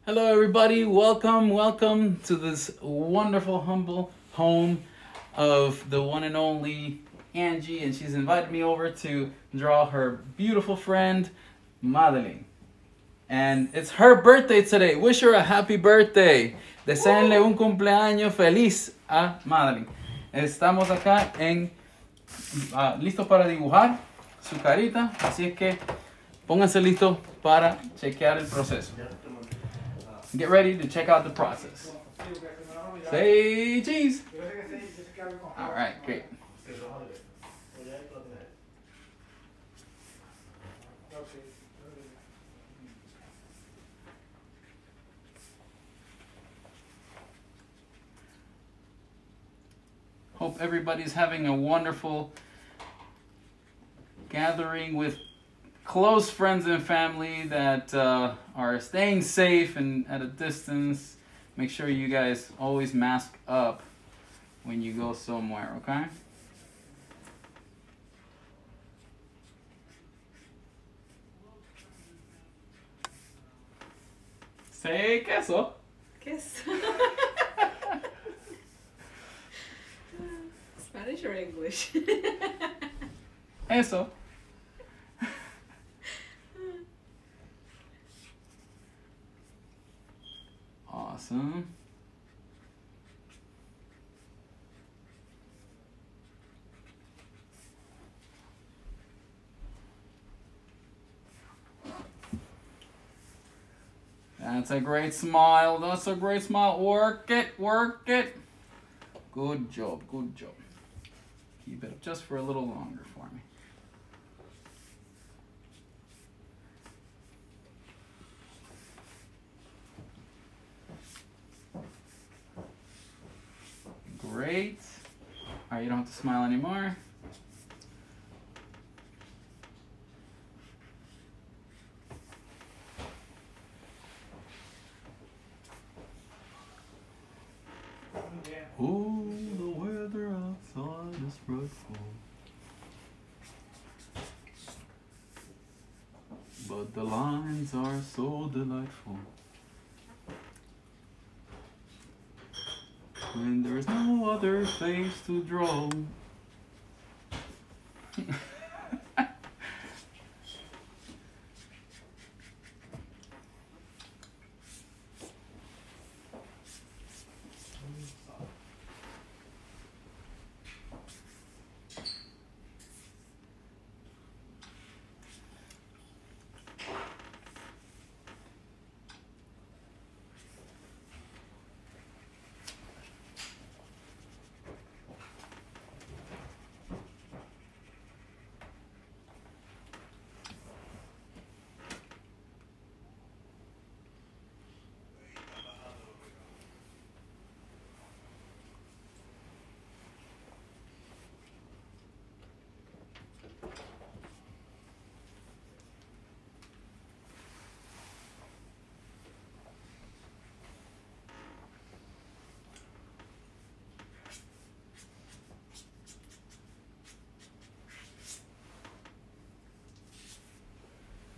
Hello everybody, welcome to this wonderful, humble home of the one and only Angie, and she's invited me over to draw her beautiful friend, Madeline. And it's her birthday today. Wish her a happy birthday. Deseenle un cumpleaños feliz a Madeline. Estamos acá listos para dibujar su carita, así es que pónganse listos para chequear el proceso. Get ready to check out the process. Say cheese. All right, great. Hope everybody's having a wonderful gathering with close friends and family that are staying safe and at a distance. Make sure you guys always mask up when you go somewhere, okay? Say queso. Queso. Spanish or English? Eso. Awesome. That's a great smile. That's a great smile. Work it, work it. Good job, good job. Keep it up just for a little longer for me. Great. All right, you don't have to smile anymore. Oh, the weather outside is frightful, but the lines are so delightful. When there's no other face to draw.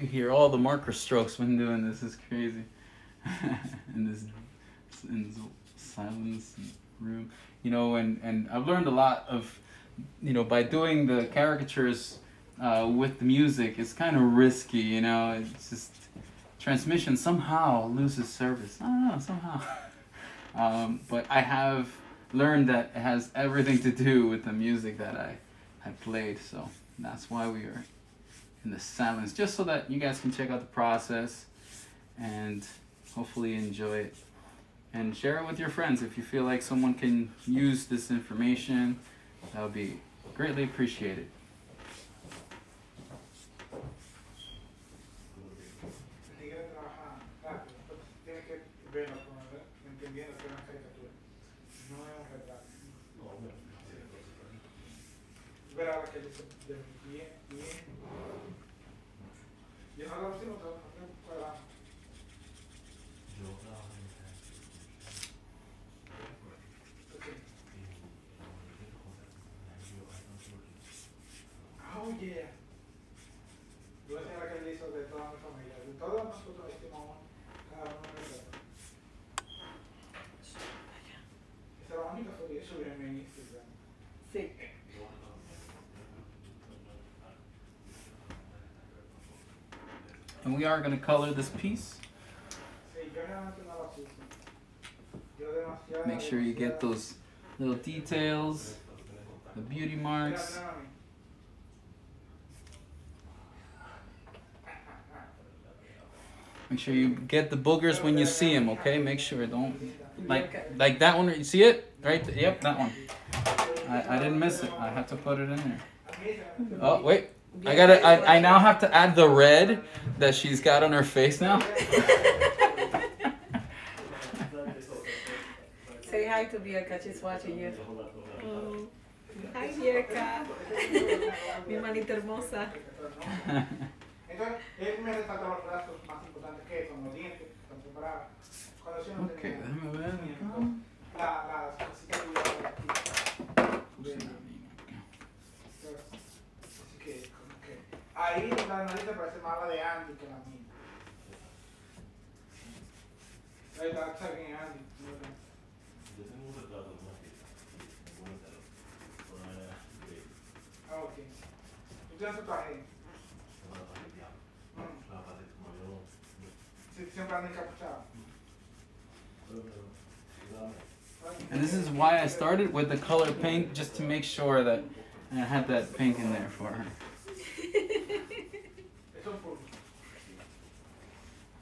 You hear all the marker strokes when doing this. It's crazy. in this silence room, you know, and I've learned a lot of, you know, by doing the caricatures with the music. It's kind of risky, you know. It's just transmission somehow loses service. I don't know, somehow. But I have learned that it has everything to do with the music that I played. So that's why we are in the silence, just so that you guys can check out the process and hopefully enjoy it and share it with your friends. If you feel like someone can use this information, that would be greatly appreciated. Oh yeah. Yo voy a enseñar aquel liso de toda mi familia. De todos nosotros estimamos cada uno de nosotros. subirme en Instagram. Sí. And we are going to color this piece. Sí, yo realmente no lo asusto. Yo demasiado. Make sure you get those little details, the beauty marks. Make sure you get the boogers when you see them, okay? Make sure, don't, like that one, you see it? Right, yep, that one. I didn't miss it, I had to put it in there. Oh, wait, I now have to add the red that she's got on her face now. Say hi to Bianca, she's watching you. Oh. Hi Bianca. Mi manita hermosa. Entonces, él me resalta los rasgos más importantes que son los dientes, están separados. Cuando yo no Okay, tenía déjame ver. las cositas de aquí. Así que, como que, ahí la nariz parece más la de Andy que la mía. Ahí está, está bien Andy. Yo tengo un retrato de una fiesta. Ah, ok. ¿Tú tienes tatuaje? Siempre anda encapuchado. And this is why I started with the color pink, just to make sure that I had that pink in there for her.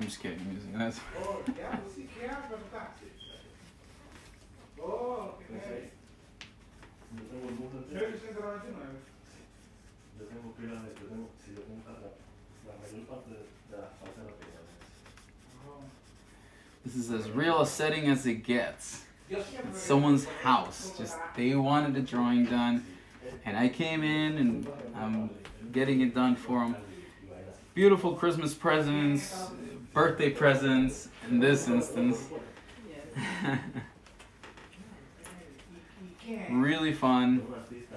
I'm just kidding, I'm using that. Oh, ya, pues sí, ¿qué haces? Oh, ¿qué es? Yo tengo el mundo entero. 1899. Yo tengo pilas de, yo tengo la mayor parte de las partes de la piel. This is as real a setting as it gets. It's someone's house. Just they wanted a drawing done, and I came in and I'm getting it done for them. Beautiful Christmas presents, birthday presents in this instance. Really fun.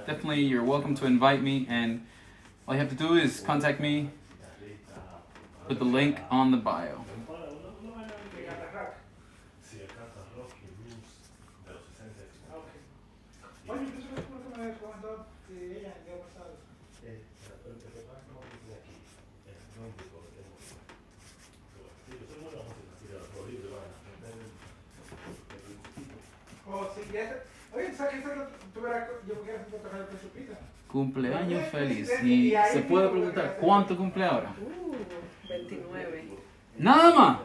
Definitely, you're welcome to invite me, and all you have to do is contact me with the link on the bio. Oye, ¿qué es lo que me habías comentado de ella el día pasado? Oh, sí, ya está. Oye, ¿sabes qué? Tú verás, yo quiero hacer un trabajo de chupita. Cumpleaños feliz. Y se puede preguntar, ¿cuánto cumple ahora? 29. Nada más.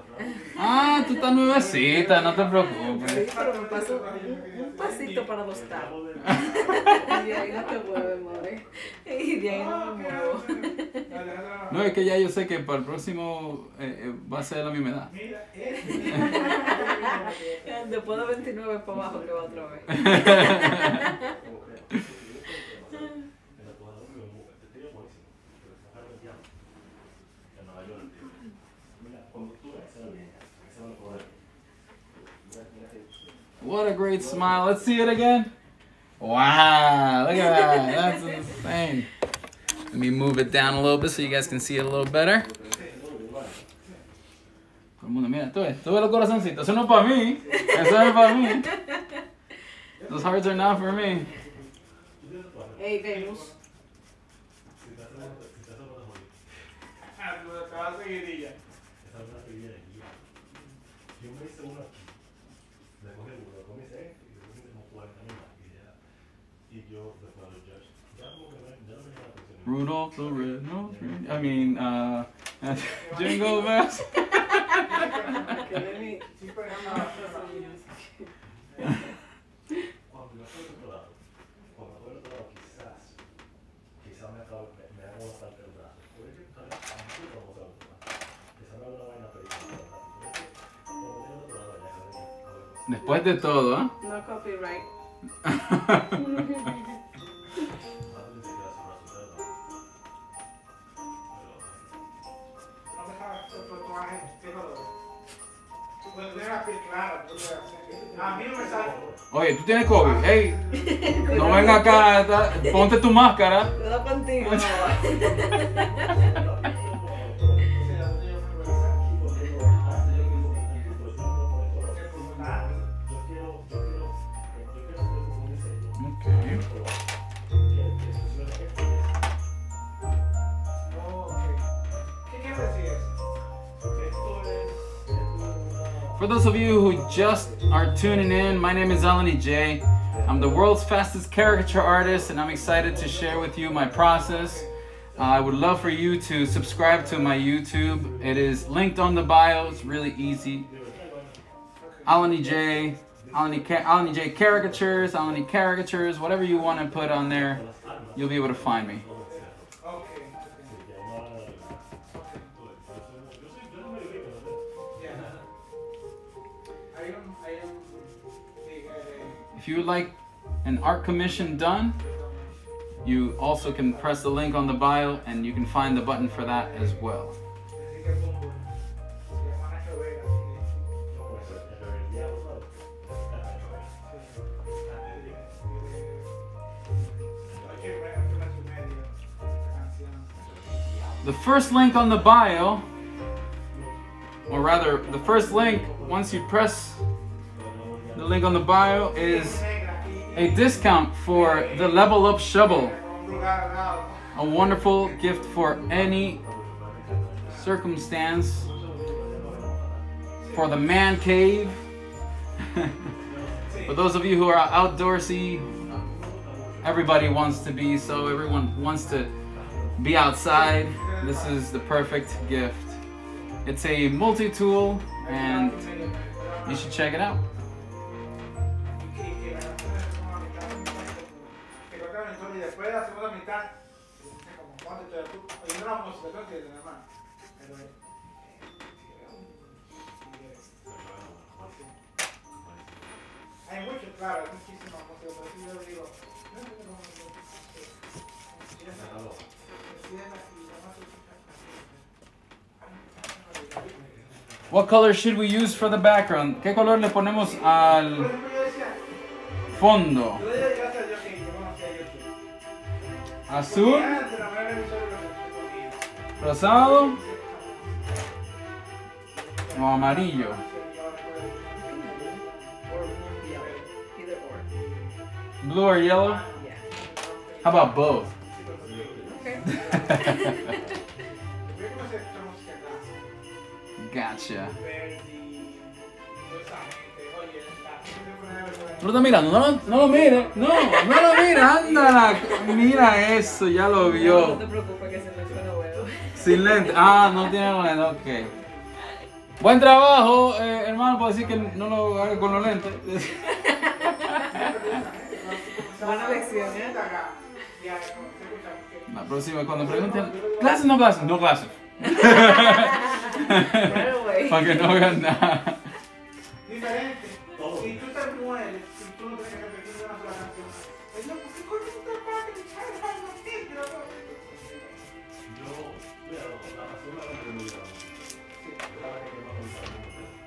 Ah, tú estás nuevecita, no te preocupes. Sí, pero me paso un pasito para los tabos. Y de ahí no te mueves, madre. Y de ahí no me muevo. No, es que ya yo sé que para el próximo va a ser la misma edad. Después de 29 para abajo que va otra vez. What a great smile. Let's see it again. Wow, look at that. That's insane. Let me move it down a little bit so you guys can see it a little better. Todo el mundo, mira, tú ves los corazoncitos. Eso no es para mí. Eso no es para mí. Those hearts are not for me. Hey, Venus. Te vas a seguir. Rudolph the Red-Nosed Reindeer. I mean, Jingle Bells. Después de todo, ¿eh? No copyright. Oye, tú tienes COVID. Hey, no venga acá, ponte tu máscara. Cuidado contigo. For those of you who just are tuning in, my name is Alani J. I'm the world's fastest caricature artist, and I'm excited to share with you my process. I would love for you to subscribe to my YouTube. It is linked on the bio. It's really easy. Alani J, Alani J Caricatures, Alani Caricatures, whatever you want to put on there, you'll be able to find me. If you would like an art commission done, you also can press the link on the bio and you can find the button for that as well. The first link on the bio, or rather the first link, once you press the link on the bio, is a discount for the Level Up Shovel. A wonderful gift for any circumstance, for the man cave. For those of you who are outdoorsy, everybody wants to be, so everyone wants to be outside. This is the perfect gift. It's a multi-tool and you should check it out. Hay mucho, claro, hay muchísimas cosas, pero yo digo, What color should we use for the background? ¿Qué color le ponemos al fondo? ¿Azul? ¿Rosado? ¿O amarillo? Blue or yellow? How about both? Gotcha. ¿No lo está mirando? No lo mire. No lo mire. Ándala. Mira eso, ya lo vio. No te preocupes que sin lente no veo. Sin lente. Ah, no tiene lente. Ok. Buen trabajo, hermano. Puedo decir que no lo haga con los lentes. Buena lección, ¿eh? La próxima, cuando pregunten, ¿clases no clases? No clases. Para que no vean nada. Diferente. Si tú te mueres, si tú no tienes que repetir una sola canción, pues no, ¿por qué coño tú te paras que te echas algo así?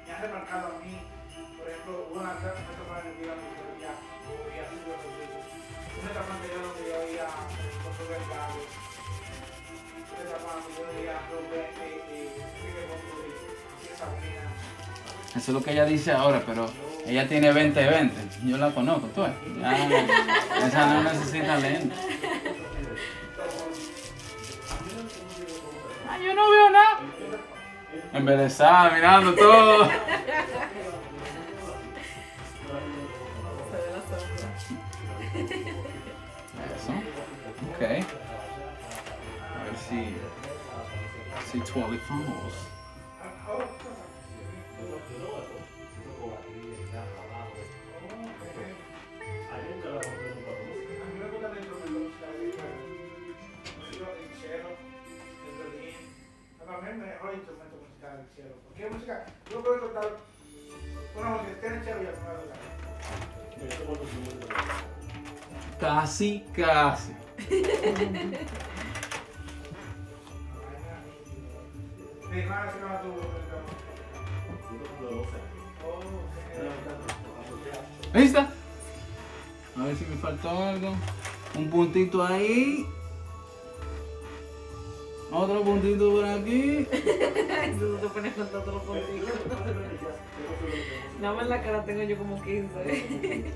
Me ha remarcado a mí, por ejemplo, una etapa en mi vida donde yo oía súper poquito. Una etapa anterior donde yo oía los Verás. Una etapa donde yo oía Sigue así esa mina. Eso es lo que ella dice ahora, pero ella tiene 20-20. Yo la conozco, tú ves. Esa no necesita lente. Ah, yo no veo nada. Embelesada, mirando todo. Se ve la sombra. Eso. Ok. A ver si actualizamos. Porque hay música, yo puedo contar una música que tiene chévere y no me va a Casi, casi. Mi hermana se llama tu. Ahí está. A ver si me faltó algo. Un puntito ahí. Otro puntito por aquí. Eso te pones con todos los puntitos. Nada más en la cara tengo yo como 15.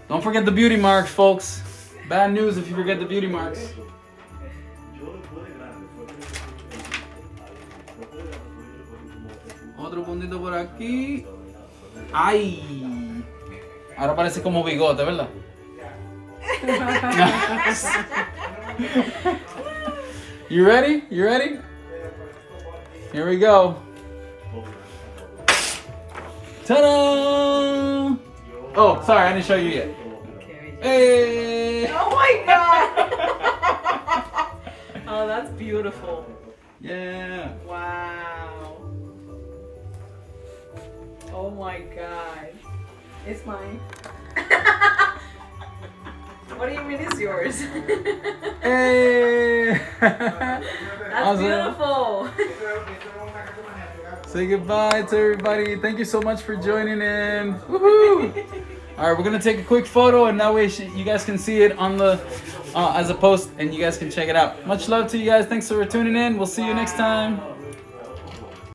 Don't forget the beauty marks, folks. Bad news if you forget the beauty marks. otro puntito por aquí. ¡Ay! Ahora parece como bigote, ¿verdad? You ready? You ready? Here we go. Ta-da! Oh, sorry, I didn't show you yet. Hey! Oh my god! Oh, that's beautiful. Yeah. Wow. Oh my god. It's mine. What do you mean it's yours? Hey! That's Awesome. beautiful. Say goodbye to everybody. Thank you so much for joining in. Woohoo! All right, we're gonna take a quick photo, and that way you guys can see it on the as a post, and you guys can check it out. Much love to you guys. Thanks for tuning in. We'll see you next time.